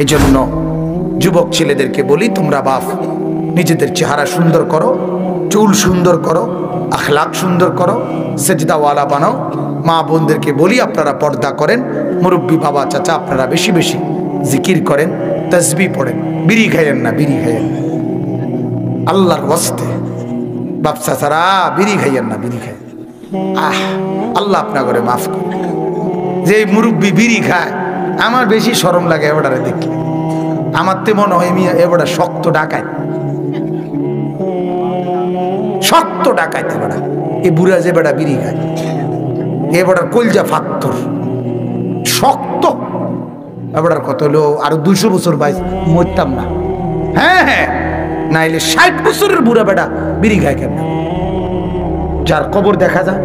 এজন্য যুবক ছেলেদেরকে বলি, তোমরা বাপ নিজেদের চেহারা সুন্দর করো, চুল সুন্দর করো, আখলাক সুন্দর করো, সেজদাওয়ালা বানাও। মা বোনদেরকে বলি আপনারা পর্দা করেন, মুরব্বী বাবা চাচা আপনারা বেশি বেশি জিকির করেন, তাসবিহ পড়েন, বিড়ি খাইয়েন না, বিড়ি খাইয়েন না আল্লাহর ওয়াস্তে। বাপ চাচারা বিড়ি খাইয়েন না, বিড়ি খাইয়েন। আল্লাহ আপনা করে মাফ করে। যে মুরব্বী বিড়ি খায় আমার বেশি শরম লাগে এবারে দেখলে। আমার তো মনে হয় এবারে শক্ত ডাকায়, শক্ত ডাকাইতে বেড়া। এই বুড়া যে বেড়া বিড়ি খায় এবারে কলজা ফাত্তর শক্ত। এবার কত হলো আরো 200 বছর বাইশ মরতাম না। হ্যাঁ হ্যাঁ, নাইলে 60 বছরের বুড়া বেড়া বিড়ি খায় কেন? যার কবর দেখা যায়।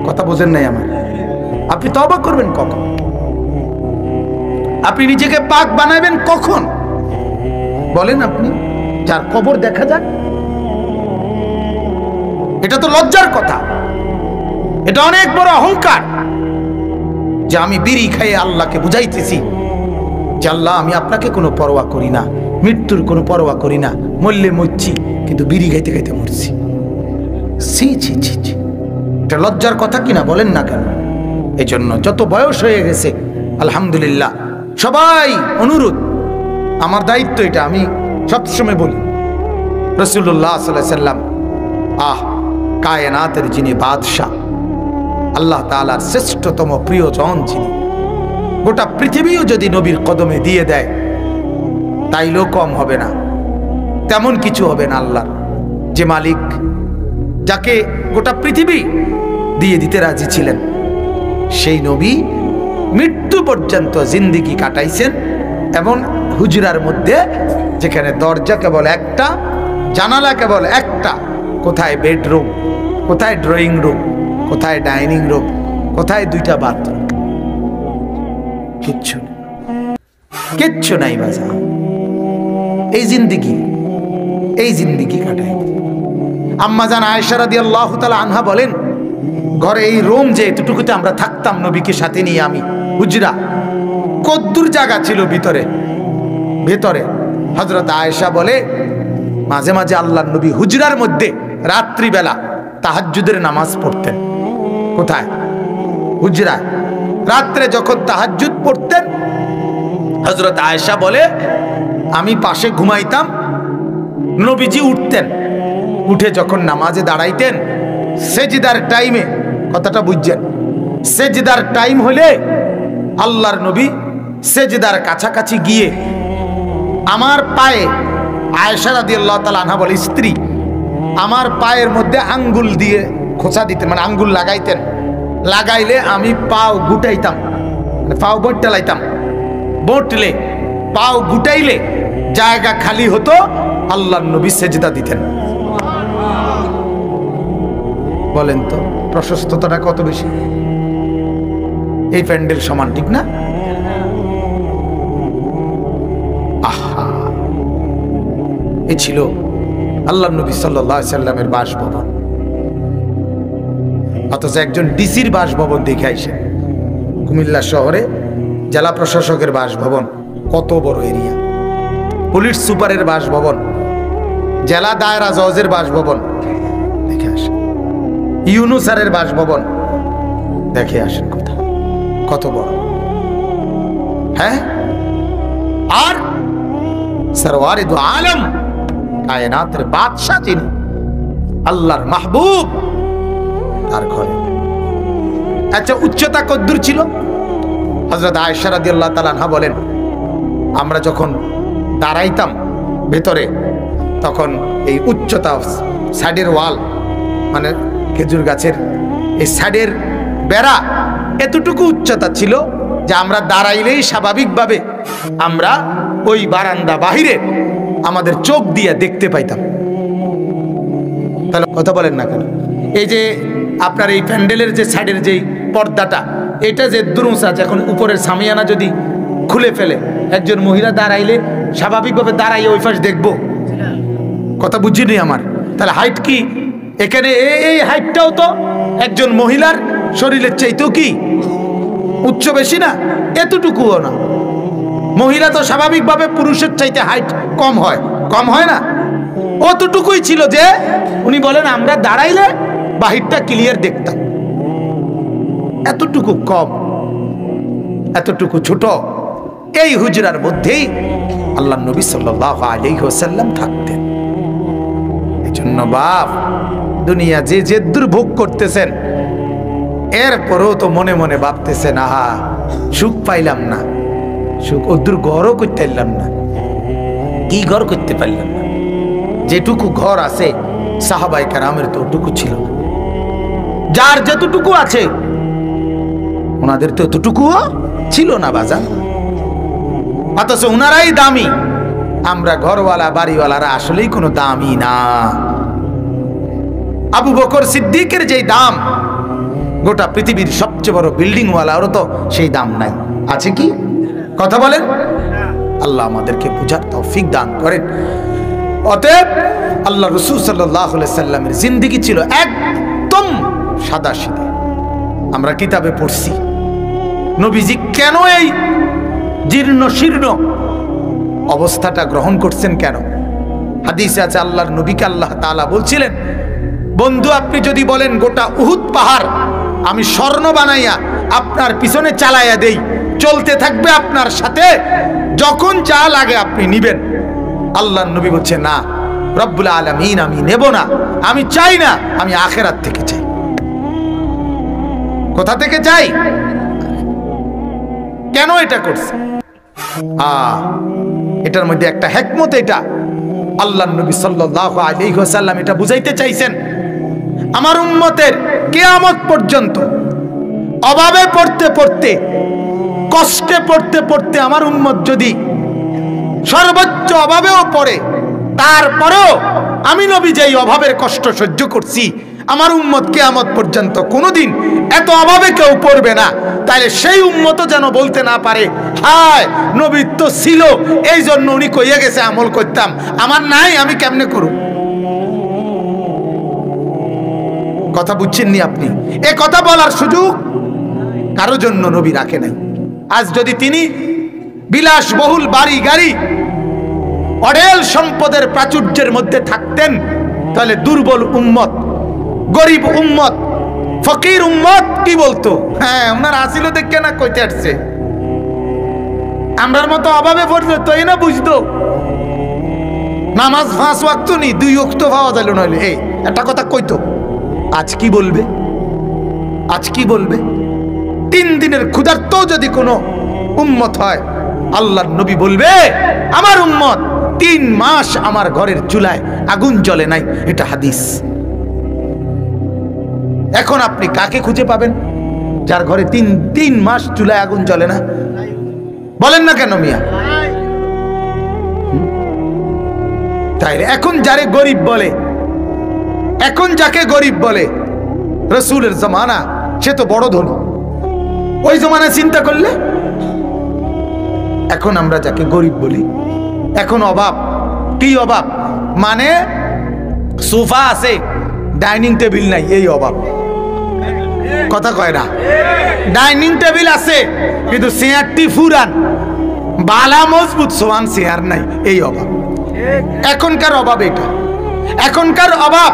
কথা বোঝেন নাই আমার? আপনি তওবা করবেন কখন? আপনি নিজেকে পাক বানাবেন কখন বলেন? আপনি যার কবর দেখা যায়, এটা তো লজ্জার কথা, এটা অনেক বড় অহংকার যে আমি বিড়ি খাইয়ে আল্লাহকে বুঝাইতেছি যে আল্লাহ আমি আপনাকে কোনো পরোয়া করি না, মৃত্যুর কোনো পরোয়া করি না, মরলে মরছি কিন্তু বিড়ি খাইতে খাইতে মরছি। ছি ছি ছি ছি, এটা লজ্জার কথা কিনা বলেন না কেন? এই জন্য যত বয়স হয়ে গেছে আলহামদুলিল্লাহ, সবাই অনুরোধ, আমার দায়িত্ব এটা, আমি সবসময় বলি রাসূলুল্লাহ সাল্লাল্লাহু আলাইহি সাল্লাম কায়নাতের যিনি বাদশাহ, আল্লাহ তাআলার শ্রেষ্ঠতম প্রিয়জন যিনি, গোটা পৃথিবীও যদি নবীর কদমে দিয়ে দেয় তাইলেও কম হবে না, তেমন কিছু হবে না। আল্লাহর যে মালিক, যাকে গোটা পৃথিবী দিয়ে দিতে রাজি ছিলেন, সেই নবী মৃত্যু পর্যন্ত জিন্দেগি কাটাইছেন। এবং হুজরার মধ্যে যেখানে দরজা কেবল একটা, জানালা কেবল একটা, কোথায় বেডরুম, কোথায় ড্রয়িং রুম, কোথায় ডাইনিং রুম, কোথায় 2টা বাথরুম, কিচ্ছু কিচ্ছু নাই বাজা। এই জিন্দেগি কাটাই। আম্মা জান আয়েশা রাদিয়াল্লাহু তাআলা আনহা বলেন, ঘরে এই রুম যে এতটুকুতে আমরা থাকতাম নবীকে সাথে নিয়ে, আমি হুজরা, কদ্দুর জায়গা ছিল ভিতরে ভেতরে। হযরত আয়েশা বলে মাঝে মাঝে আল্লাহর নবী হুজরার মধ্যে রাত্রিবেলা তাহাজ্জুদের নামাজ পড়তেন। কোথায়? হুজরায়। রাত্রে যখন তাহাজ্জুদ পড়তেন, হযরত আয়েশা বলে আমি পাশে ঘুমাইতাম, নবীজি উঠতেন, উঠে যখন নামাজে দাঁড়াইতেন, সেজদার টাইমে, কথাটা বুঝছেন, সেজদার টাইম হলে আল্লাহর নবী সেজদার কাছাকাছি গিয়ে আমার পায়ে, আয়েশা রাদিয়াল্লাহু তাআলা আনহা বলে স্ত্রী, আমার পায়ের মধ্যে আঙ্গুল দিয়ে খোঁচা দিতেন, মানে আঙ্গুল লাগাইতেন, লাগাইলে আমি পাও গুটাইতাম, পাও বটলাইতাম, বটলে পাও গুটাইলে জায়গা খালি হতো, আল্লাহর নবী সেজদা দিতেন। বলেন তো প্রশস্ততাটা কত বেশি? এই প্যান্ডেল সমান, ঠিক না? আহা, এ ছিল আল্লাহর নবী সাল্লাল্লাহু আলাইহি সাল্লামের বাসভবন। অথচ একজন ডিসির বাসভবন দেখে আইসেন, কুমিল্লা শহরে জেলা প্রশাসকের বাসভবন, কত বড় এরিয়া, পুলিশ সুপারের বাসভবন, জেলা দায়রা জজের বাসভবন দেখে আসেন, ইউনূস স্যারের বাসভবন দেখে আসেন, কথা কত বড়। হ্যাঁ, আর সরওয়ারে দু আলম, কায়নাতের বাদশা যিনি, আল্লাহর মাহবুব, তার ঘরে। আচ্ছা, উচ্চতা কদ্দুর ছিল? হযরত আয়েশা রাদিয়াল্লাহু তাআলা আনহা বলেন, আমরা যখন দাঁড়াইতাম ভেতরে, তখন এই উচ্চতা, সাইডের ওয়াল, মানে খেজুর গাছের এই সাইডের বেড়া এতটুকু উচ্চতা ছিল যে আমরা দাঁড়াইলেই স্বাভাবিকভাবে আমরা ওই বারান্দা বাহিরে আমাদের চোখ দিয়ে দেখতে পাইতাম। তাহলে কথা বলেন না কেন? এই যে আপনার এই প্যান্ডেলের যে সাইডের যেই পর্দাটা, এটা যে দুরুস আছে, এখন উপরের সামিয়ানা যদি খুলে ফেলে, একজন মহিলা দাঁড়াইলে স্বাভাবিকভাবে দাঁড়াইয়ে ওই পাশ দেখবো, কথা বুঝিনি আমার? তাহলে হাইট কি এখানে, এই হাইটটাও তো একজন মহিলার শরীরের চাইতেও কি উচ্চ বেশি না? এতটুকুও না। মহিলা তো স্বাভাবিকভাবে পুরুষের চাইতে হাইট কম হয়, কম হয় না? অতটুকুই ছিল যে উনি বলেন আমরা দাঁড়াইলে বাহিরটা ক্লিয়ার দেখতাম। এতটুকু কম, এতটুকু ছোট এই হুজরার মধ্যেই আল্লাহ নবী সাল্লাল্লাহু আলাইহি ওয়াসাল্লাম থাকতেন। এই জন্য বাপ, দুনিয়া যে যে দুর্ভোগ করতেছেন, এরপরেও তো মনে মনে ভাবতেছেন আহা সুখ পাইলাম না, সুখ ওদূর ঘরও করতে পারলাম না। কি ঘর করতে পারলাম না? যেটুকু ঘর আছে সাহাবায়ে কেরামের তো ওটুকু ছিল না। যার যতটুকু আছে ওনাদের তো এতটুকুও ছিল না বাজান, অথচ ওনারাই দামি। আমরা ঘরওয়ালা বাড়িওয়ালারা আসলেই কোনো দামি না। আবু বকর সিদ্দিকের যেই দাম, গোটা পৃথিবীর সবচেয়ে বড় বিল্ডিং ওয়ালারও তো সেই দাম নাই। আছে কি? কথা বলেন। আল্লাহ আমাদেরকে বুঝার তৌফিক দান করেন। অতএব আল্লাহ রাসূল সাল্লাল্লাহু আলাইহি সাল্লামের জিন্দেগি ছিল একদম সাদাসিধে। আমরা কিতাবে পড়ছি নবীজি কেন এই জীর্ণ শীর্ণ অবস্থাটা গ্রহণ করছেন, কেন? হাদিসে আছে আল্লাহর নবীকে আল্লাহ তাআলা বলছিলেন, বন্ধু আপনি যদি বলেন গোটা উহুদ পাহাড় আমি স্বর্ণ বানাইয়া আপনার পিছনে চালাইয়া দেই, চলতে থাকবে আপনার সাথে, যখন যা লাগে আপনি নিবেন। আল্লাহর নবী বলছে না রব্বুল আলামিন আমি নেব না, আমি চাই না, আমি আখিরাত থেকে চাই। কোথা থেকে চাই? কেন এটা করছে? এটার মধ্যে একটা হিকমত। এটা আল্লাহর নবী সাল্লাল্লাহু আলাইহি ওয়াসাল্লাম এটা বুঝাইতে চাইছেন, আমার উম্মতের কিয়ামত পর্যন্ত অভাবে পড়তে পড়তে, কষ্টে পড়তে পড়তে আমার উম্মত যদি সর্বোচ্চ অভাবেও পড়ে, তারপরেও আমি নবী যেই অভাবের কষ্ট সহ্য করছি, আমার উম্মত কিয়ামত পর্যন্ত কোনোদিন এত অভাবে কেউ পড়বে না। তাইলে সেই উম্মতও যেন বলতে না পারে হায় নবী তো ছিল এই জন্য উনি কইয়া গেছে আমল করতাম, আমার নাই আমি কেমনে করব? কথা বুঝছেননি আপনি? এ কথা বলার সুযোগ কারো জন্য নবী রাখে নাই। আজ যদি তিনি বিলাসবহুল বাড়ি গাড়ি অঢেল সম্পদের প্রাচুর্যের মধ্যে থাকতেন, তাহলে দুর্বল উম্মত, গরিব উম্মত, ফকির উম্মত কি বলতো? হ্যাঁ ওনার আসিল দেখে না কইতে আসছে, আমরার মতো অভাবে পড়ছে তোই না বুঝতো। নামাজ 5 ওয়াক্ত নি, 2 ওয়াক্ত পাওয়া যাইল নইলে এই একটা কথা কইতো। আজ কি বলবে? আজ কি বলবে? 3 দিনের ক্ষুধার্ত যদি কোনো উম্মত হয়, আল্লাহর নবী বলবে আমার উম্মত 3 মাস আমার ঘরের চুলায় আগুন জ্বলে নাই। এটা হাদিস। এখন আপনি কাকে খুঁজে পাবেন যার ঘরে 3 মাস চুলায় আগুন জ্বলে না? বলেন না কেন মিয়া? তাই এখন যারে গরিব বলে, এখন যাকে গরিব বলে, রাসূলের জামানা সে তো বড় ধনী। ওই জমানায় চিন্তা করলে এখন আমরা যাকে গরিব বলি, এখন অভাব। কি অভাব? মানে সোফা আছে, ডাইনিং টেবিল নাই, এই অভাব। কথা কয় না? ডাইনিং টেবিল আছে কিন্তু চেয়ারটি ফুরান, বালা মজবুত সোয়ান চেয়ার নাই, এই অভাব। এখনকার অভাব এটা। এখনকার অভাব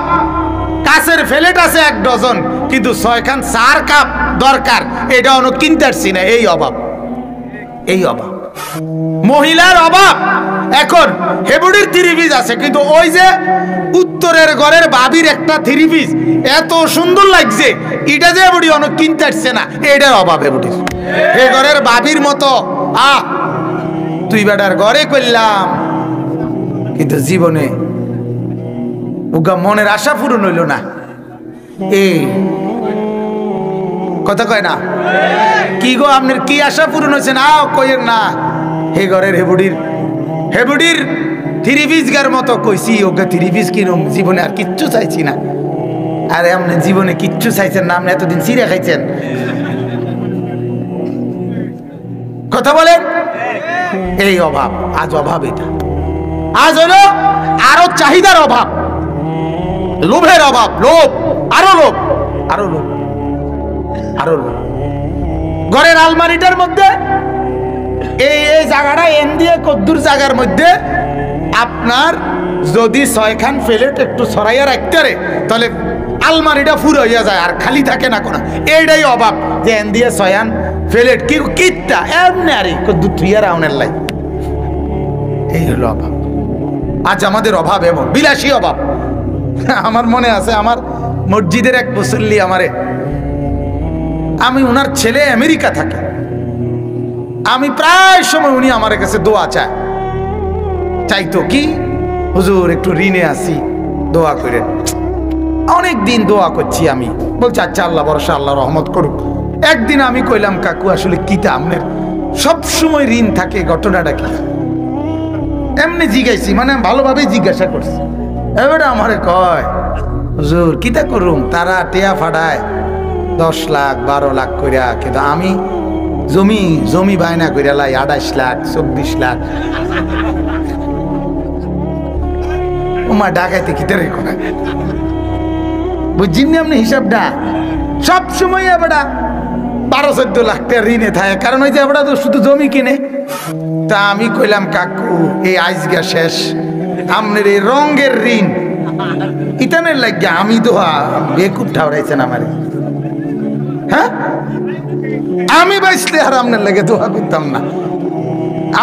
কাছের ফ্ল্যাট আছে 1 ডজন কিন্তু 6 খান 4 কাপ দরকার, এটা অন্য কিনতে পারছি না, এই অভাব। এই অভাব। মহিলার অভাব, এখন হেবুড়ির 3 পিস আছে কিন্তু ওই যে উত্তরের ঘরের বাবির একটা 3 পিস এত সুন্দর লাগছে, এটা যে হেবুড়ি অন্য কিনতে পারছে না, এটার অভাব হেবুড়ির। এ ঘরের বাবির মতো তুই বেটার ঘরে করলাম কিন্তু জীবনে ওগা মনের আশা পূরণ হইল না, এই কথা কয় না? কি গো আপনার কি আশা পূরণ হয়েছে? না কইেন না। হে ঘরের হেবুড়ির 3 পিস গার মতো কইছি, ওকে 3 পিস কিনুম, জীবনে আর কিচ্ছু চাইছি না। আরে আপনি জীবনে কিচ্ছু চাইছেন না, আপনি এতদিন চিড়ে খাইছেন। কথা বলেন। এই অভাব, আজ অভাব। এটা আজ হলো আরো চাহিদার অভাব, লোভের অভাব। লোভ, আরো লোভ, আরো লোভ, আরো লোভ। ঘরের আলমারিটার মধ্যে এই এই জায়গাটা এন দিয়ে কদ্দুর জায়গার মধ্যে আপনার যদি 6 খান প্লেট একটু ছড়াইয়া রাখতে রে তাহলে আলমারিটা ফুরো হইয়া যায় আর খালি থাকে না কোনো। এইটাই অভাব যে এন দিয়ে 6 খান প্লেট কি কিটটা এমনি আরে কদ্দুর থুইয়া রাউনের লাই, এই হলো অভাব। আজ আমাদের অভাব এমন বিলাসী অভাব। আমার মনে আছে আমার মসজিদের এক মুসল্লি আমারে, আমি ওনার ছেলে আমেরিকা থাকে, আমি প্রায় সময় উনি আমার কাছে দোয়া চাইতো কি হুজুর একটু ঋণে আসি দোয়া করেন। অনেক দিন দোয়া করছি আমি, বলছি আচ্ছা আল্লাহ ভরসা, আল্লাহ রহমত করুক। একদিন আমি কইলাম কাকু আসলে কিতা আপনার সবসময় ঋণ থাকে, ঘটনাটা কি? এমনি জিজ্ঞাসি, মানে ভালোভাবে জিজ্ঞাসা করছি। এবারে আমারে কয় হুজুর কিতা করুম, তারা টেয়া ফাটায় 10 লাখ 12 লাখ কইরা, কিন্তু আমি জমি বায়না কইরা লাই 28 লাখ 24 লাখ। ওমা ডাকাইতে কিতা রে কোনা বুঝছেন না আপনি হিসাবটা? সব সময় এবারে 12-14 লাখ টাকা ঋণে থাকে, কারণ ওই যে এবারে তো শুধু জমি কিনে। তা আমি কইলাম কাকু এই আইজগা শেষ, আপনার এই রঙের ঋণ ইতানের লাগিয়া আমি তো বেকুব ঠাউরাইছেন আমার। হ্যাঁ আমি বাইসলে আর আপনার লাগে দোয়া করতাম না।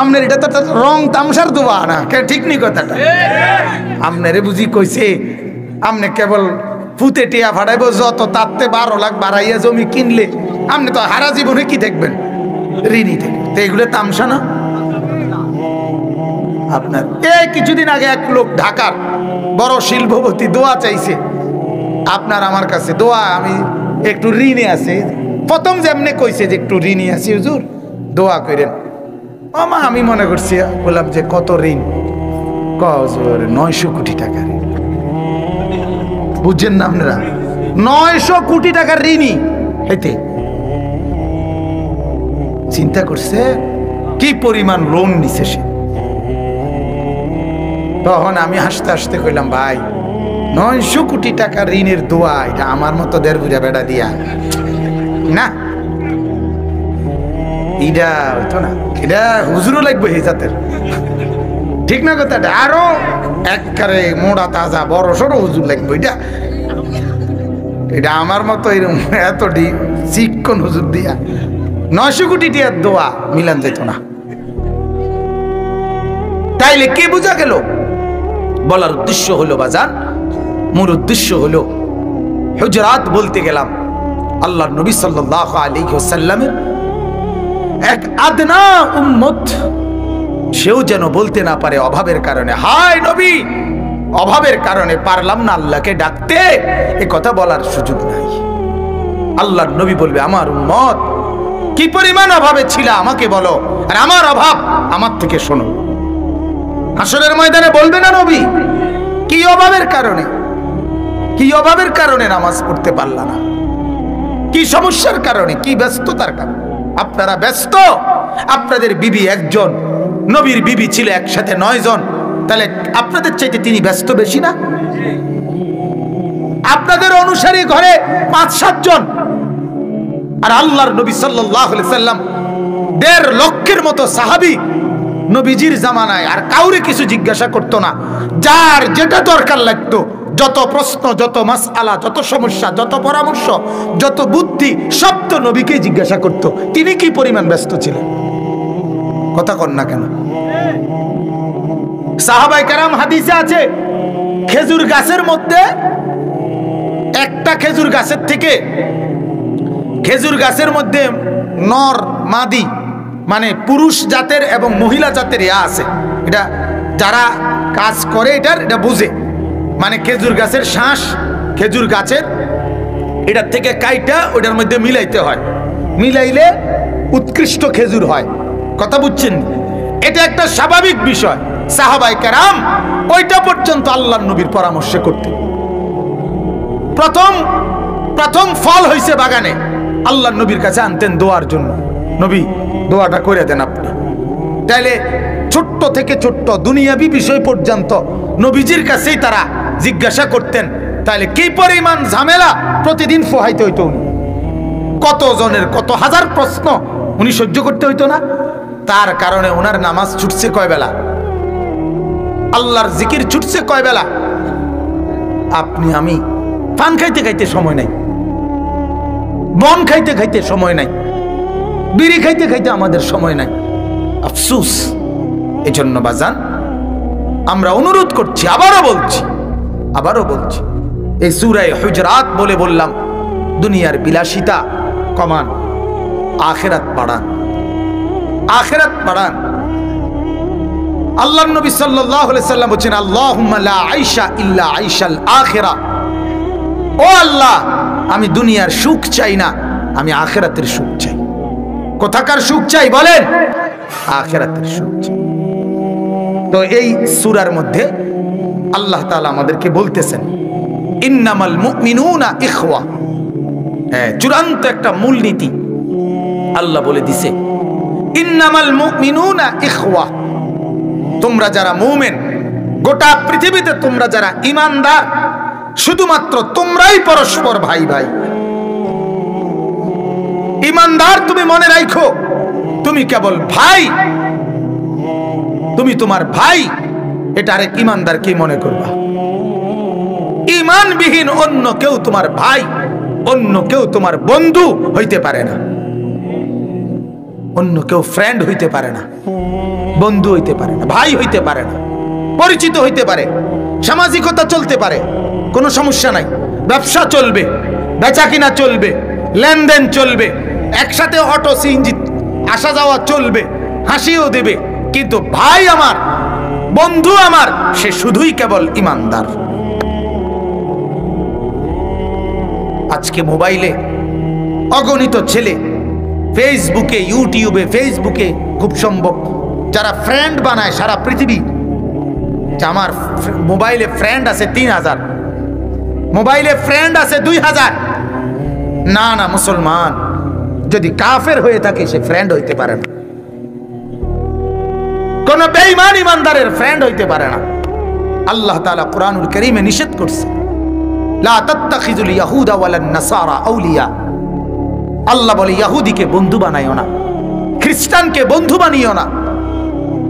আপনার এটা তো রং তামসার দোয়া না, ঠিক নি কথাটা? আপনারে বুঝি কইছে আপনি কেবল ফুতে টিয়া ফাটাইব, যত তাতে 12 লাখ বাড়াইয়া জমি কিনলে আপনি তো হারা জীবনে কি দেখবেন? ঋণই দেখবেন। তো এগুলো তামসা না আপনার? এই কিছুদিন আগে এক লোক ঢাকার বড় শিল্পপতি দোয়া চাইছে আপনার আমার কাছে, দোয়া আমি একটু ঋণে আছে। প্রথম যেমনি কইছে যে একটু ঋণই আছি হুজুর দোয়া করেন। মামা আমি মনে করছি, বললাম যে কত ঋণ? হুজুর 900 কোটি টাকা ঋণ। বুঝছেন না আপনারা? 900 কোটি টাকার ঋণই হেতে। চিন্তা করছে কি পরিমাণ লোন নিছে সে। তখন আমি হাসতে হাসতে কইলাম ভাই 900 কোটি টাকা ঋণের দোয়া এটা আমার মতো 1.5 বুড়া বেড়া দিয়া না, এটা হইতো না। এটা হুজুরও লাগবে এই জাতের, ঠিক না কথাটা? আরো একবারে মোড়া তাজা বড় সড়ো হুজুর লাগবে। এটা আমার মতো এরকম এত চিকন হুজুর দিয়া 900 কোটি টাকার দোয়া মিলান যেত না। তাইলে কে বোঝা গেল? বলার উদ্দেশ্য হলো বাজান, মূল উদ্দেশ্য হলো হুজরাত বলতে গেলাম আল্লাহর নবী সাল্লাল্লাহু আলাইহি ওয়াসাল্লামের এক আদনা উম্মত, সেও যেন বলতে না পারে অভাবের কারণে, হায় নবী অভাবের কারণে পারলাম না আল্লাহকে ডাকতে, এ কথা বলার সুযোগ নাই। আল্লাহর নবী বলবে আমার উম্মত কি পরিমাণ অভাবে ছিল আমাকে বলো, আর আমার অভাব আমার থেকে শোনো। হাসরের ময়দানে বলবে না নবী কি অভাবের কারণে, কি অভাবের কারণে নামাজ পড়তে পারলা না, কি সমস্যার কারণে, কি ব্যস্ততার কারণে। আপনারা ব্যস্ত, আপনাদের বিবি একজন, নবীর বিবি ছিল একসাথে 9 জন, তাহলে আপনাদের চাইতে তিনি ব্যস্ত বেশি না? আপনাদের অনুসারী ঘরে 5-7 জন, আর আল্লাহর নবী সাল্লাল্লাহু আলাইহি সাল্লাম 1.5 লক্ষের মতো সাহাবী নবীজির জামানায়, আর কাউরে কিছু জিজ্ঞাসা করতো না। যার যেটা দরকার লাগতো, যত প্রশ্ন, যত মাসআলা, যত সমস্যা, যত পরামর্শ, যত বুদ্ধি, সব তো নবীকে জিজ্ঞাসা করতো। তিনি কি পরিমাণ ব্যস্ত ছিলেন, কথা কন না কেন? সাহাবায়ে কেরাম হাদিসে আছে খেজুর গাছের মধ্যে একটা খেজুর গাছের থেকে, খেজুর গাছের মধ্যে নর মাদি মানে পুরুষ জাতের এবং মহিলা জাতের আছে, এটা যারা কাজ করে এটা বুঝে। মানে খেজুর গাছের শ্বাস, খেজুর গাছের এটার থেকে কাইটা ওটার মধ্যে মিলাইতে হয়, মিলাইলে উৎকৃষ্ট খেজুর হয়। কথা বুঝছেন? এটা একটা স্বাভাবিক বিষয়। সাহাবায়ে কেরাম ওইটা পর্যন্ত আল্লাহর নবীর পরামর্শে করতেন। প্রথম ফল হয়েছে বাগানে, আল্লাহর নবীর কাছে আনতেন দোয়ার জন্য, নবী দোয়াটা করে দেন আপনি। তাইলে ছোট্ট থেকে ছোট্ট দুনিয়াবি বিষয় পর্যন্ত নবীজির কাছেই তারা জিজ্ঞাসা করতেন। তাইলে কি পরিমাণ ঝামেলা প্রতিদিন পোহাইতে হইতো, কত জনের কত হাজার প্রশ্ন উনি সহ্য করতে হইতো না? তার কারণে ওনার নামাজ ছুটছে কয় বেলা, আল্লাহর জিকির ছুটছে কয় বেলা। আপনি আমি পান খাইতে খাইতে সময় নাই, বন খাইতে খাইতে সময় নাই, বিড়ি খাইতে খাইতে আমাদের সময় নাই। আফসোস। এজন্য বাজান আমরা অনুরোধ করছি, আবারও বলছি, এই সূরা হুজরাত বলে বললাম, দুনিয়ার বিলাসিতা কমান, আখিরাত বাড়ান। আল্লাহর নবী সাল্লাল্লাহু আলাইহি সাল্লাম বলেছেন, আল্লাহুম্মা লা আইশা ইল্লা আইশাল আখিরা। ও আল্লাহ, আমি দুনিয়ার সুখ চাই না, আমি আখিরাতের সুখ চাই। কোথাকার সুখ চাই বলেন? আখিরাতের সুখ চাই। তো এই সূরার মধ্যে আল্লাহ তাআলা আমাদেরকে বলতেছেন, ইন্নামাল মুমিনুনা ইখওয়া। চূড়ান্ত একটা মূলনীতি আল্লাহ বলে দিছে, ইন্নামাল মুমিনুনা ইখওয়া। তোমরা যারা মুমিন, গোটা পৃথিবীতে তোমরা যারা ঈমানদার, শুধুমাত্র তোমরাই পরস্পর ভাই ভাই। ঈমানদার তুমি মনে রাখো, তুমি কেবল ভাই, তুমি তোমার ভাই, এটা আরেক ঈমানদারকে মনে করবা। ঈমানবিহীন অন্য কেউ তোমার ভাই, অন্য কেউ তোমার বন্ধু হইতে পারে না, অন্য কেউ ফ্রেন্ড হইতে পারে না, বন্ধু হইতে পারে না, ভাই হইতে পারে না। পরিচিত হইতে পারে, সামাজিকতা চলতে পারে, কোনো সমস্যা নাই, ব্যবসা চলবে, বেচা কিনা চলবে, লেনদেন চলবে, একসাথে অটো সিএনজি আসা যাওয়া চলবে, হাসিও দেবে, কিন্তু ভাই আমার, বন্ধু আমার, সে শুধুই কেবল ঈমানদার। আজকে মোবাইলে অগণিত ছেলে ফেসবুকে, ইউটিউবে, ফেসবুকে খুব সম্ভব যারা ফ্রেন্ড বানায় সারা পৃথিবী, আমার মোবাইলে ফ্রেন্ড আছে 3000, মোবাইলে ফ্রেন্ড আছে 2000। না না, মুসলমান যদি কাফের হয়ে থাকে সে ফ্রেন্ড হইতে পারে না, কোন বেঈমান ঈমানদারের ফ্রেন্ড হইতে পারে না। আল্লাহ তাআলা কুরআনুল কারীমে নিষেধ করছে, লা তাত্তাখিযুল ইয়াহুদা ওয়ালান নাসারা আউলিয়া। আল্লাহ বলে ইহুদিকে বন্ধু বানাইও না, খ্রিস্টানকে বন্ধু বানিও না।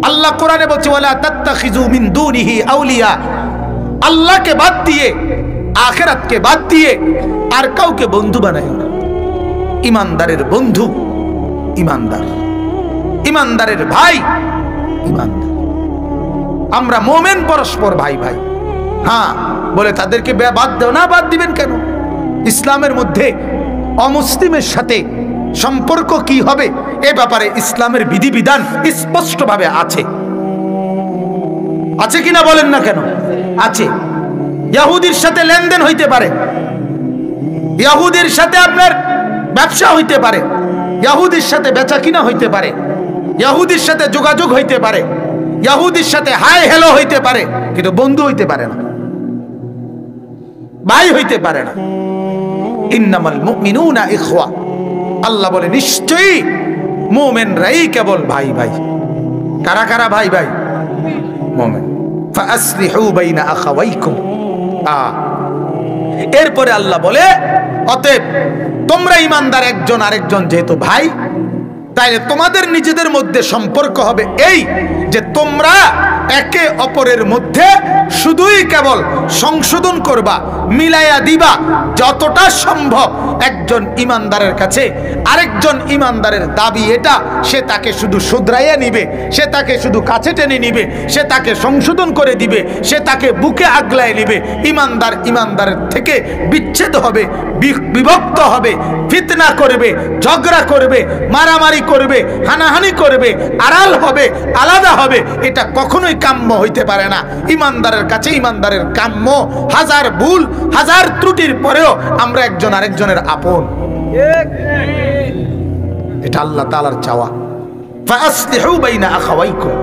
আল্লাহ কোরআনে বলছে, ওয়ালা তাত্তাখিযু মিন দুনিহি আউলিয়া। আল্লাহকে বাদ দিয়ে, আখিরাতকে বাদ দিয়ে আর কাউকে বন্ধু বানাইও না। ঈমানদারের বন্ধু ঈমানদার, ঈমানদারের ভাই ঈমানদার। আমরা মুমিন, পরস্পর ভাই ভাই। হ্যাঁ, বলে তাদেরকে বাদ দেও না। বাদ দিবেন কেন? ইসলামের মধ্যে অমুসলিমের সাথে সম্পর্ক কি হবে এ ব্যাপারে ইসলামের বিধিবিধান স্পষ্টভাবে আছে, আছে কিনা বলেন না কেন? আছে। ইহুদির সাথে লেনদেন হইতে পারে, ইহুদির সাথে আপনার ব্যবসা হইতে পারে, ইহুদির সাথে বেচা কিনা হইতে পারে, ইহুদির সাথে যোগাযোগ হইতে পারে, ইহুদির সাথে হাই হ্যালো হইতে পারে, কিন্তু বন্ধু হইতে পারে না, ভাই হইতে পারে না। ইন্নামাল মুমিনুনা ইখওয়া। আল্লাহ বলে নিশ্চয়ই মুমিনরাই কেবল ভাই ভাই। কারা কারা ভাই ভাই? মুমিন। ফাআসলিহু বাইনা আখাওয়াইকুম। এরপরে আল্লাহ বলে, অতএব তোমরা ঈমানদার, একজন আরেকজন যেহেতু ভাই, তাইলে তোমাদের নিজেদের মধ্যে সম্পর্ক হবে এই যে তোমরা একে অপরের মধ্যে শুধুই কেবল সংশোধন করবা, মিলাইয়া দিবা যতটা সম্ভব। একজন ঈমানদারের কাছে আরেকজন ঈমানদারের দাবি এটা, সে তাকে শুধু শুধরাইয়া নিবে, সে তাকে শুধু কাছে টেনে নিবে, সে তাকে সংশোধন করে দিবে, সে তাকে বুকে আগলায় নিবে। ঈমানদার ঈমানদারের থেকে বিচ্ছেদ হবে, বিভক্ত হবে, ফিতনা করবে, ঝগড়া করবে, মারামারি করবে, হানাহানি করবে, আড়াল হবে, আলাদা হবে। এটা কখনোই কাম্য হইতে পারে না। ঈমানদারের কাছে ঈমানদারের কাম্য, হাজার ভুল, হাজার ত্রুটির পরেও আমরা একজন আরেকজনের আপন। এটা আল্লাহ তাআলার চাওয়া। ফাআসলিহু বাইনা আখাওয়াইকুম।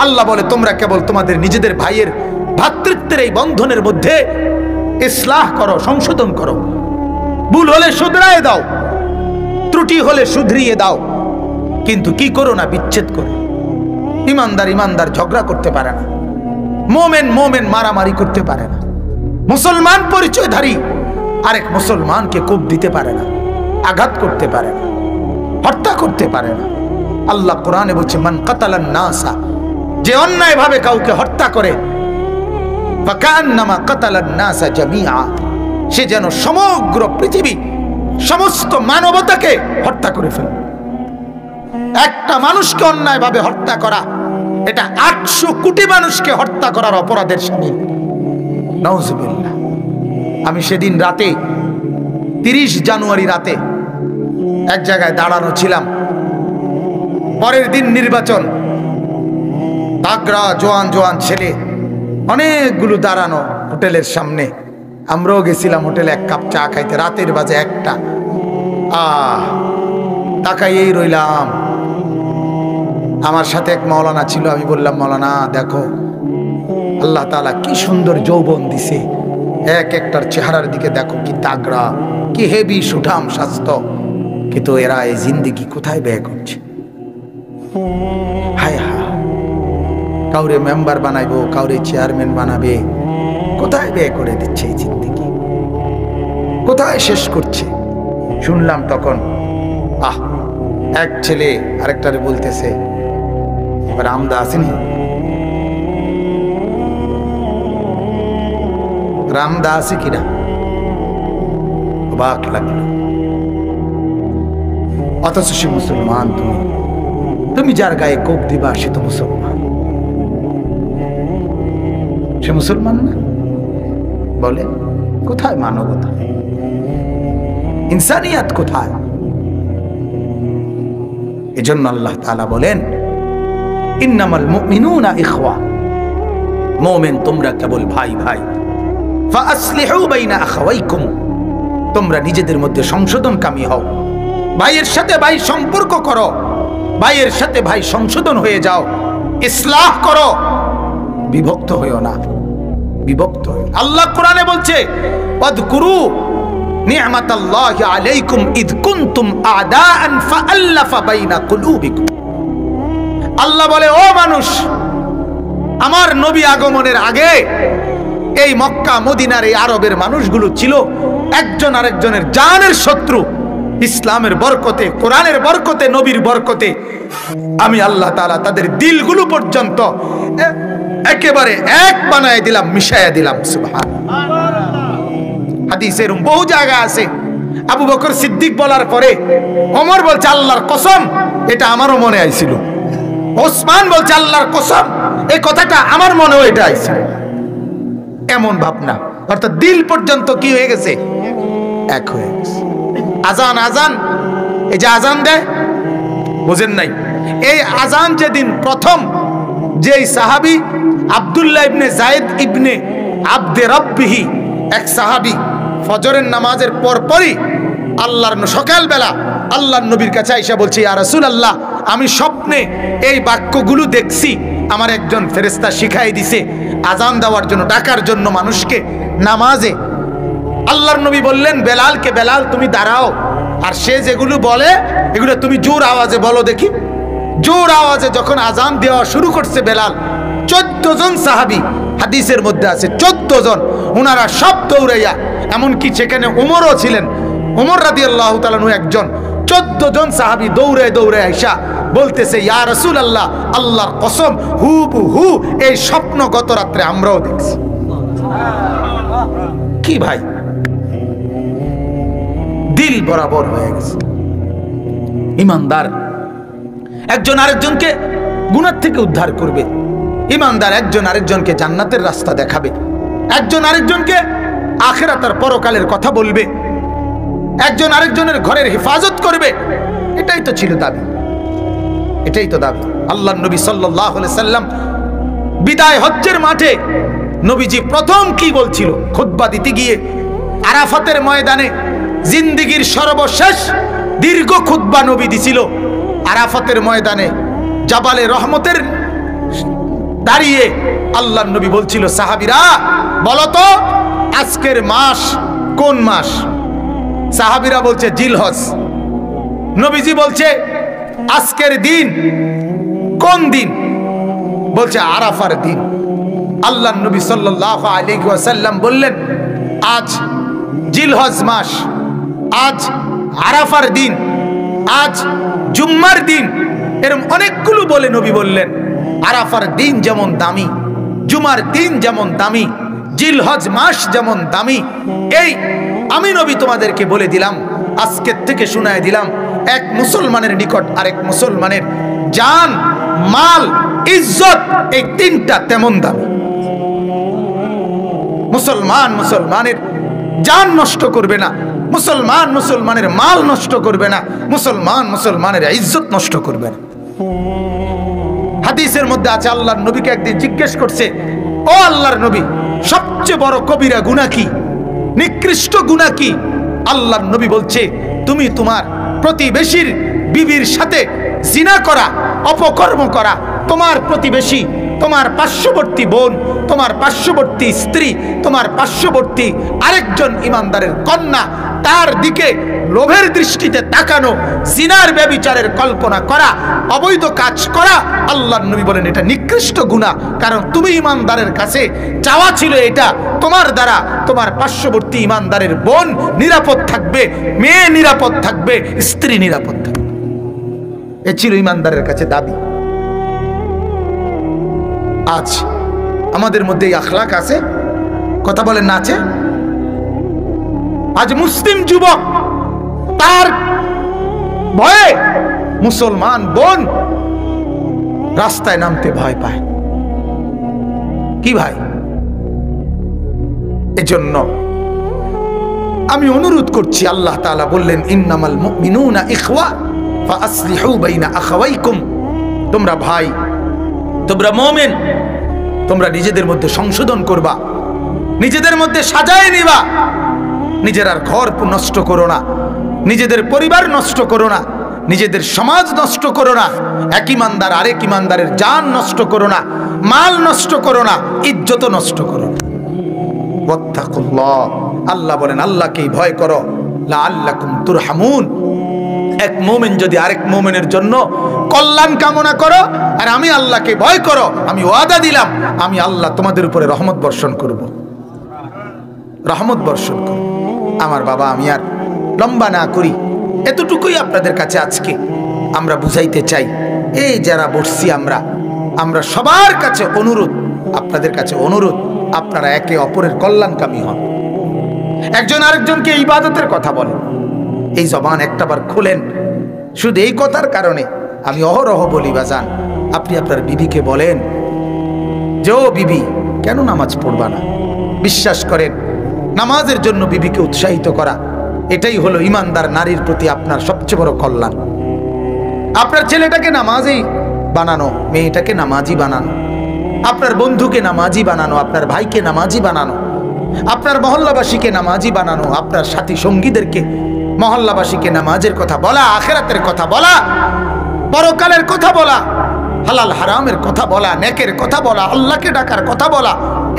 আল্লাহ বলে তোমরা কেবল তোমাদের নিজেদের ভাইয়ের ভ্রাতৃত্বের এই বন্ধনের মধ্যে ইসলাহ করো, সংশোধন করো। ভুল হলে শুধরায় দাও, ত্রুটি হলে শুধরিয়ে দাও, কিন্তু কি করো না, বিচ্ছেদ করো। ঈমানদার ঈমানদার ঝগড়া করতে পারে না, মুমিন মুমিন মারামারি করতে পারে না, মুসলমান পরিচয়ধারী আরেক মুসলমানকে কোপ দিতে পারে না, আঘাত করতে পারে না, হত্যা করতে পারে না। আল্লাহ কোরআনে বলছে মান কাতালান নাসা, যে অন্যায় ভাবে কাউকে হত্যা করে, ফাকান্নামা কাতালান নাসা জামিআ, সে যেন সমগ্র পৃথিবী সমস্ত মানবতাকে হত্যা করে ফেলে। একটা মানুষকে অন্যায় ভাবে হত্যা করা, এটা 800 কোটি মানুষকে হত্যা করার অপরাধের শামিল। নাউজুবিল্লাহ। আমি সেদিন রাতে 30 জানুয়ারি রাতে এক জায়গায় দাঁড়ানো ছিলাম, পরের দিন নির্বাচন, তাগড়া জোয়ান জোয়ান ছেলে অনেকগুলো দাঁড়ানো হোটেলের সামনে। আমরাও গেছিলাম হোটেলে এক কাপ চা খাইতে, রাতের বাজে 1টা। তাকাইয়েই রইলাম। আমার সাথে এক মাওলানা ছিল, আমি বললাম মাওলানা দেখো আল্লাহ তাআলা কি সুন্দর যৌবন দিছে, এক একটার চেহারার দিকে দেখো কি তাগড়া, কি হেভি সুঠাম স্বাস্থ্য, কিন্তু এরা এই জিন্দেগি কোথায় ব্যয় করছে। হায় হায়, কাউরে মেম্বার বানাইবো, কাউরে চেয়ারম্যান বানাবে, কোথায় ব্যয় করে দিচ্ছে এই জিন্দেগি, কোথায় শেষ করছে। শুনলাম তখন এক ছেলে আরেকটারে বলতেছে, রামদা আসেনি, রামদা আছে কিনা, অবাক লাগলো। অথচ সে মুসলমান। তুমি যার গায়ে কোপ দিবা সে তো মুসলমান, সে মুসলমান না? বলে কোথায় মানবতা, ইনসানিয়াত কোথায়? এজন্য আল্লাহ তাআলা বলেন ইন্নামাল মুমিনুনা ইখওয়া, মুমিন তোমরা কেবল ভাই ভাই। ফাআসলিহু বাইনা আখাওয়াইকুম, তোমরা নিজেদের মধ্যে সংশোধনকামী হও, ভাইয়ের সাথে ভাই সম্পর্ক করো, ভাইয়ের সাথে ভাই সংশোধন হয়ে যাও, ইসলাহ করো, বিভক্ত হইও না, বিভক্ত হইও। আল্লাহ কোরআনে বলছে ওয়াদকুরু নি'মাতাল্লাহি আলাইকুম ইদ কুনতুম আ'দাআন ফাআল্লাফা বাইনা কুলুবিকুম। আল্লাহ বলে ও মানুষ, আমার নবী আগমনের আগে এই মক্কা মদিনার এই আরবের মানুষগুলো ছিল একজন আরেকজনের জানের শত্রু। ইসলামের বরকতে, কোরআনের বরকতে, নবীর বরকতে আমি আল্লাহ তাআলা তাদের দিলগুলো পর্যন্ত একেবারে এক বানায় দিলাম, মিশাইয়া দিলাম। সুবহানাল্লাহ। হাদিসের বহু জায়গা আছে, আবু বকর সিদ্দিক বলার পরে ওমর বলছে আল্লাহর কসম এটা আমারও মনে আইছিল, ওসমান বলছে আল্লাহর কসম এই কথাটা আমার মনেও এটা আইছিল। এমন ভাবনা, অর্থাৎ দিল পর্যন্ত কি হয়ে গেছে, এক হয়ে গেছে। আজান, আজান, এই যে আজান দেয়, বুঝেন নাই? এই আজান যেদিন প্রথম যেই সাহাবী আব্দুল্লাহ ইবনে যায়েদ ইবনে আব্দে রব্বিহি, এক সাহাবী ফজরের নামাজের পরপরই আল্লাহর সকালবেলা আল্লাহর নবীর কাছে আইসা বলছে ইয়া রাসূলুল্লাহ, আমি স্বপ্নে এই বাক্যগুলো দেখছি, আমার একজন ফেরেশতা শিখাই দিছে আজান দেওয়ার জন্য, ডাকার জন্য মানুষকে নামাজে। আল্লাহর নবী বললেন বেলালকে, বেলাল তুমি দাঁড়াও, আর সে যেগুলো বলে এগুলো তুমি জোর আওয়াজে বলো দেখি। জোর আওয়াজে যখন আজান দেওয়া শুরু করছে বেলাল, 14 জন সাহাবী হাদিসের মধ্যে আছে 14 জন, ওনারা সব দৌড়াইয়া, এমনকি সেখানে ওমরও ছিলেন, ওমর রাদিয়াল্লাহু তাআলা একজন, 14 জন সাহাবী দৌড়ে দৌড়ে আইসা বলতেছে ইয়া রাসূলুল্লাহ, আল্লাহর কসম হুবহু এই স্বপ্ন গত রাত্রে আমরাও দেখছি। কি ভাই, দিল বরাবর হয়ে গেছে। ইমানদার একজন আরেকজনকে গুনাহ থেকে উদ্ধার করবে, ইমানদার একজন আরেকজনকে জান্নাতের রাস্তা দেখাবে, একজন আরেকজনকে আখিরাতের পরকালের কথা বলবে, একজন আরেকজনের ঘরের হেফাজত করবে। এটাই তো ছিল দাবি, এটাই তো দাবি। আল্লাহর নবী সাল্লাল্লাহু আলাইহি সাল্লাম বিদায় হজ্জের মাঠে নবীজি প্রথম কি বলছিল খুতবা দিতে গিয়ে, আরাফাতের ময়দানে জিন্দেগীর সর্বশেষ দীর্ঘ খুতবা নবী দিছিল। আরাফাতের ময়দানে জাবালে রহমতের দাঁড়িয়ে আল্লাহর নবী বলছিল সাহাবীরা বলো তো আজকের মাস কোন মাস? সাহাবীরা বলছে জিলহজ। নবীজি বলছে আজকের দিন কোন দিন? বলছে আরাফার দিন। আল্লাহর নবী সাল্লাল্লাহু আলাইহি ওয়াসাল্লাম বললেন আজ জিলহজ মাস, আজ আরাফার দিন, আজ জুম্মার দিন, এরকম অনেকগুলো বলে নবী বললেন আরাফার দিন যেমন দামি, জুমার দিন যেমন দামি, জিলহজ মাস যেমন দামি। এই আমি নবী তোমাদেরকে বলে দিলাম, আজকের থেকে শোনায় দিলাম, এক মুসলমানের নিকট আরেক মুসলমানের জান, মাল, ইজ্জত এই তিনটা তেমন দামি। মুসলমান মুসলমানের জান নষ্ট করবে না, মুসলমান মুসলমানের মাল নষ্ট করবে না, মুসলমান মুসলমানের ইজ্জত নষ্ট করবে না। হাদিসের মধ্যে আছে আল্লাহর নবীকে একদিন জিজ্ঞেস করছে, ও আল্লাহর নবী, সবচেয়ে বড় কবিরা গুনাহ কি, নিকৃষ্ট গুনাহ কি? আল্লাহর নবী বলছে, তুমি তোমার প্রতিবেশীর বিবির সাথে জিনা করা, অপকর্ম করা। তোমার প্রতিবেশী, তোমার পার্শ্ববর্তী বোন, তোমার পার্শ্ববর্তী স্ত্রী, তোমার পার্শ্ববর্তী আরেকজন ইমানদারের কন্যা, তার দিকে লোভের দৃষ্টিতে তাকানো, জিনার ব্যভিচারের কল্পনা করা, অবৈধ কাজ করা। আল্লাহর নবী বলেন এটা নিকৃষ্ট গুনাহ। কারণ তুমি ইমানদারের কাছে চাওয়া ছিল এটা, তোমার দ্বারা তোমার পার্শ্ববর্তী ইমানদারের বোন নিরাপদ থাকবে, মেয়ে নিরাপদ থাকবে, স্ত্রী নিরাপদ থাকবে। এ ছিল ইমানদারের কাছে দাবি। আজ আমাদের মধ্যে এই আখলাক আছে? কথা বলেন না আছে? আজ মুসলিম যুবক তার ভয়ে মুসলমান বোন রাস্তায় নামতে ভয় পায়। কি ভাই? এজন্য আমি অনুরোধ করছি, আল্লাহ তাআলা বললেন ইন্নামাল মুমিনুনা ইখওয়া ফাআসলিহু বাইনা আখাওয়াইকুম। তোমরা ভাই, তোমরা মুমিন, তোমরা নিজেদের মধ্যে সংশোধন করবা, নিজেদের মধ্যে সাজায় নিবা। নিজের আর ঘর নষ্ট করো না, নিজেদের পরিবার নষ্ট করো না, নিজেদের সমাজ নষ্ট করো না, এক ইমানদার আরেক ইমানদারের জান নষ্ট করো না, মাল নষ্ট করো না, ইজ্জত নষ্ট করো না। ওয়াত্তাকুল্লাহ, আল্লাহ বলেন আল্লাহকেই ভয় করো, লাআল্লাকুম তুরহামুন। এক মুমিন যদি আরেক মুমিনের জন্য কল্যাণ কামনা করো আর আমি আল্লাহকে ভয় করো, আমি ওয়াদা দিলাম আমি আল্লাহ তোমাদের উপরে রহমত বর্ষণ করব, রহমত বর্ষণ করব। আমার বাবা, আমি আর লম্বা না করি, এতটুকুই আপনাদের কাছে আজকে আমরা বুঝাইতে চাই। এই যারা বসছি আমরা সবার কাছে অনুরোধ, আপনাদের কাছে অনুরোধ, আপনারা একে অপরের কল্যাণকামী হন। একজন আরেকজনকে ইবাদতের কথা বলেন, এই জবান একটাবার খুলেন। শুধু এই কথার কারণে আমি অহরহ বলি, বাজান আপনি আপনার বিবিকে বলেন যে ও বিবি, কেন নামাজ পড়বা না? বিশ্বাস করেন, নামাজের জন্য বিবিকে উৎসাহিত করা, এটাই হলো ইমানদার নারীর প্রতি আপনার সবচেয়ে বড় কল্যাণ। আপনার ছেলেটাকে নামাজি বানানো, মেয়েটাকে নামাজি বানানো, আপনার বন্ধুকে নামাজি বানানো, আপনার ভাইকে নামাজি বানানো, আপনার মহল্লাবাসীকে নামাজি বানানো, আপনার সাথী সঙ্গীদেরকে মহল্লাবাসীকে নামাজের কথা বলা, আখিরাতের কথা বলা, পরকালের কথা বলা, হালাল হারামের কথা বলা, নেকের কথা বলা, আল্লাহকে ডাকার কথা বলা,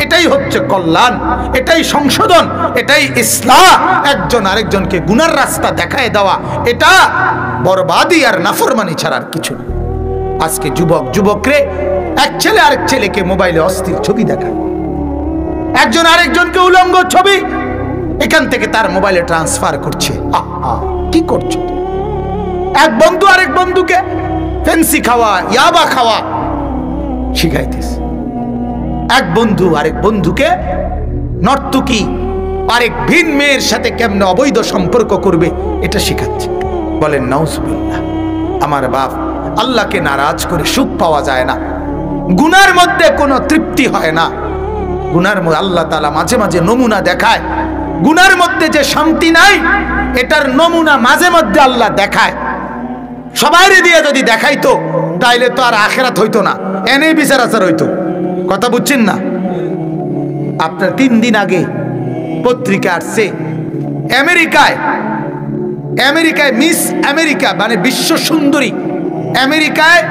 এটাই হচ্ছে কল্যাণ, এটাই সংশোধন, এটাই ইসলাহ। একজন আরেকজনকে গুনার রাস্তা দেখায় দেওয়া, এটা বরবাদি আর নাফরমানি ছাড়ার কিছু না। আজকে যুবকরে এক ছেলে আরেক ছেলেকে মোবাইলে অস্থির ছবি দেখায়, একজন আরেকজনকে উলঙ্গ ছবি এখান থেকে তার মোবাইলে ট্রান্সফার করছে। কি করছো? এক বন্ধু আরেক বন্ধুকে ফেন্সি খাওয়া, ইয়াবা খাওয়া শিখাইতেছে। এক বন্ধু আরেক বন্ধুকে নর্তকী আরেক ভিন মেয়ের সাথে কেমনে অবৈধ সম্পর্ক করবে এটা শিখাচ্ছে। বলেন নাউজুবিল্লাহ। আমার বাপ, আল্লাহকে নারাজ করে সুখ পাওয়া যায় না, গুনার মধ্যে কোনো তৃপ্তি হয় না। গুনার মধ্যে আল্লাহ তাআলা মাঝে মাঝে নমুনা দেখায়, গুনার মধ্যে যে শান্তি নাই এটার নমুনা মাঝে মধ্যে আল্লাহ দেখায়। সবাইরে দিয়ে যদি দেখাইতো তাইলে তো আর আখিরাত হইতো না, এনেই বিচার আচার হইতো। কথা বুঝছেন না? আপনার 3 দিন আগে পত্রিকা আসছে, আমেরিকায় মিস আমেরিকা মানে বিশ্ব সুন্দরী, আমেরিকায়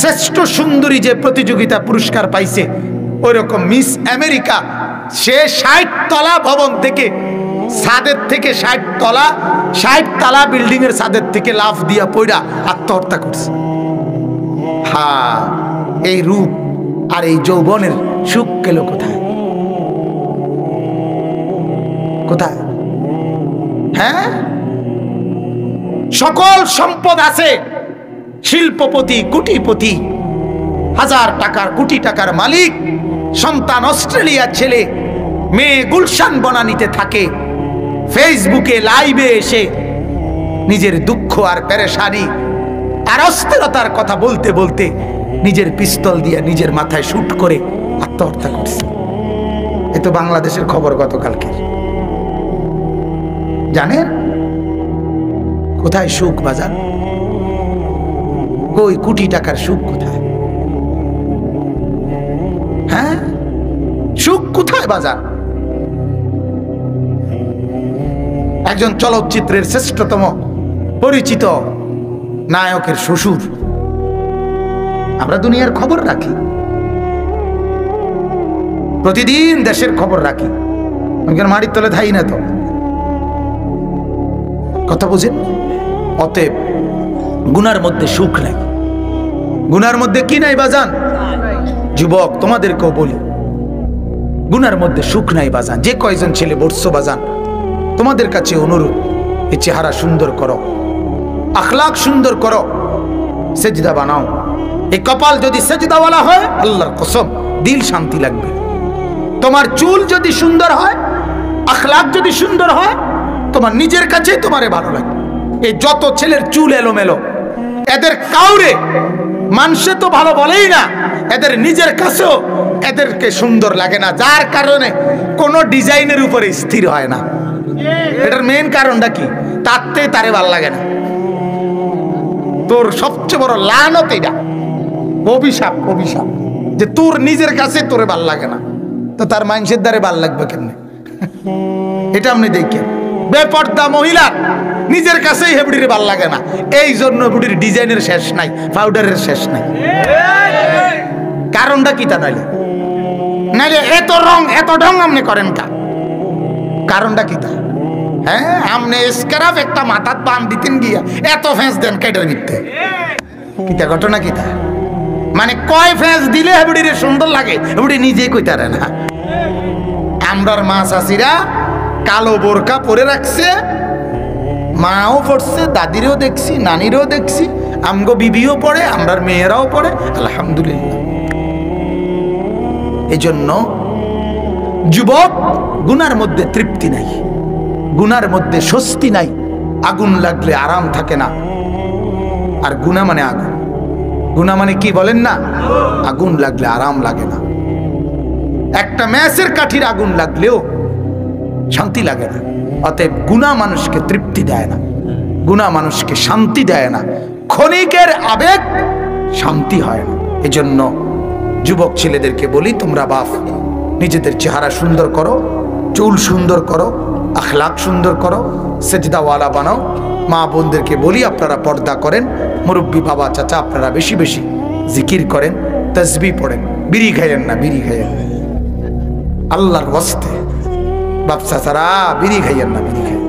শ্রেষ্ঠ সুন্দরী যে প্রতিযোগিতা পুরস্কার পাইছে, ওইরকম মিস আমেরিকা সে 60 তলা ভবন থেকে, ছাদের থেকে 60 তলা বিল্ডিং এর ছাদের থেকে লাফ দিয়া পড়া আত্মহত্যা করছে। হ্যাঁ, এই রূপ আর এই যৌবনের সুখ গেল কোথায়? কোথায়? হ্যাঁ, সকল সম্পদ আছে, শিল্পপতি, কোটিপতি, হাজার টাকার কোটি টাকার মালিক, সন্তান অস্ট্রেলিয়ার ছেলে, মেয়ে গুলশান বনানীতে থাকে, ফেসবুকে লাইভে এসে নিজের দুঃখ আর পেরেশানি আর অস্থিরতার কথা বলতে বলতে নিজের পিস্তল দিয়ে নিজের মাথায় শুট করে আত্মহত্যা করছে। এ তো বাংলাদেশের খবর গতকালকে। জানেন কোথায় সুখ বাজার? কই কোটি টাকার সুখ কোথায়? হ্যাঁ, সুখ কোথায় বাজার? একজন চলচ্চিত্রের শ্রেষ্ঠতম পরিচিত নায়কের শ্বশুর। আমরা দুনিয়ার খবর রাখি, প্রতিদিন দেশের খবর রাখি, মাটির তলে থাই না তো, কথা বুঝেন? অতএব গুনার মধ্যে সুখ নাই। গুনার মধ্যে কি নাই বাজান? যুবক তোমাদেরকেও বলি, গুনার মধ্যে সুখ নাই বাজান। যে কয়জন ছেলে বর্ষ বাজান, তোমাদের কাছে অনুরোধ, এই চেহারা সুন্দর করো, আখলাক সুন্দর করো, সেজদা বানাও। এই কপাল যদি সেজদাওয়ালা হয়, আল্লাহর কসম দিল শান্তি লাগবে। তোমার চুল যদি সুন্দর হয়, আখলাক যদি সুন্দর হয়, তোমার নিজের কাছে তোমারে ভালো লাগে। এই যত ছেলের চুল এলোমেলো, এদের কাউরে মানুষে তো ভালো বলেই না, এদের নিজের কাছেও এদেরকে সুন্দর লাগে না, যার কারণে কোনো ডিজাইনের উপরে স্থির হয় না। এটার মেইন কারণটা কি? তাতে তারে ভাল লাগে না। তোর সবচেয়ে বড় লানত এটা, অভিশাপ, অভিশাপ যে তোর নিজের কাছে তোরে ভাল লাগে না, তো তার মানুষের দ্বারে ভাল লাগবে কেমনে? এটা আপনি দেখেন, বেপর্দা মহিলা নিজের কাছেই হেবড়ির ভাল লাগে না, এই জন্য বুড়ির ডিজাইনের শেষ নাই, পাউডারের শেষ নাই। কারণটা কি? তা নাইলে নাইলে এত রং এত ঢং আপনি করেন কা? কারণটা কি? তা হ্যাঁ, আপনি স্ক্রাফ একটা মাথাত বান দিতেন গিয়া এত ফেঁস দেন কেটের মিথ্যে কিতা ঘটনা কিতা? মানে কয় ফেঁস দিলে হেবড়িরে সুন্দর লাগে, হেবড়ি নিজেই কইতারে না। আমরার মা চাষিরা কালো বোরকা পরে রাখছে, মাও পড়ছে, দাদিরও দেখছি, নানিরও দেখছি, আমগো বিবিও পড়ে, আমরার মেয়েরাও পড়ে, আলহামদুলিল্লাহ। এই জন্য যুবক, গুনার মধ্যে তৃপ্তি নাই, গুনার মধ্যে স্বস্তি নাই। আগুন লাগলে আরাম থাকে না, আর গুনাহ মানে আগুন। গুনাহ মানে কি বলেন না? আগুন লাগলে আরাম লাগে না। একটা ম্যাচের কাঠির আগুন লাগলেও শান্তি লাগে না। অতএব গুনাহ মানুষকে তৃপ্তি দেয় না, গুনাহ মানুষকে শান্তি দেয় না, ক্ষণিকের আবেগ শান্তি হয় না। এজন্য যুবক ছেলেদেরকে বলি, তোমরা বাপ নিজেদের চেহারা সুন্দর করো, চুল সুন্দর করো, আখলাক সুন্দর করো, সেজদাওয়ালা বানাও। মা বোনদেরকে বলি আপনারা পর্দা করেন, মুরব্বী বাবা চাচা আপনারা বেশি বেশি জিকির করেন, তাসবিহ পড়েন, বিড়ি খাইয়েন না, বিড়ি খাইয়েন আল্লাহর ওয়াস্তে। বাপ চাচারা বিড়ি খাইয়েন না, বিড়ি খাইয়েন।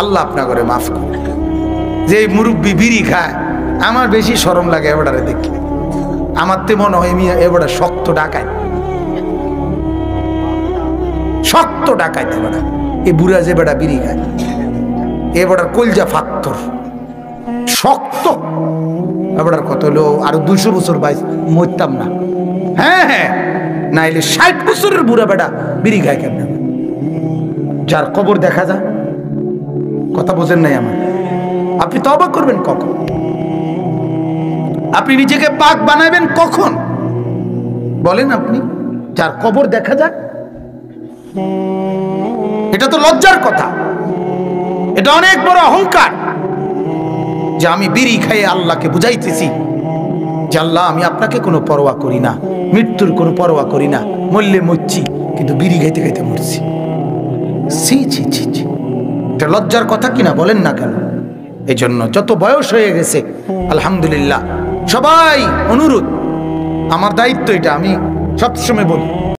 আল্লাহ আপনার করে মাফ করে। যে মুরব্বী বিড়ি খায়, আমার বেশি শরম লাগে এবারে দেখি। আমার তো মনে হয় এবারে শক্ত ডাকায়, শক্ত ডাকাইতে বেড়া। এই বুড়া যে বেড়া বিড়ি খায়, এ বেড়ার কলজা ফাক্তর শক্ত। এবারে কত হলো, আরো 200 বছর বাইশ মরতাম না। হ্যাঁ হ্যাঁ, নাইলে 60 বছরের বুড়া বেড়া বিড়ি খায় কেন? যার কবর দেখা যায়, কথা বোঝেন নাই আমার। আপনি তওবা করবেন কখন? আপনি নিজেকে পাক বানাবেন কখন বলেন? আপনি যার কবর দেখা যায়, এটা তো লজ্জার কথা, এটা অনেক বড় অহংকার যে আমি বিড়ি খাইয়ে আল্লাহকে বুঝাইতেছি যে আল্লাহ আমি আপনাকে কোনো পরোয়া করি না, মৃত্যুর কোনো পরোয়া করি না, মরলে মরছি কিন্তু বিড়ি খাইতে খাইতে মরছি। ছি ছি ছি ছি, এটা লজ্জার কথা কিনা বলেন না কেন? এই জন্য যত বয়স হয়ে গেছে আলহামদুলিল্লাহ, সবাই অনুরোধ, আমার দায়িত্ব এটা, আমি সবসময় বলি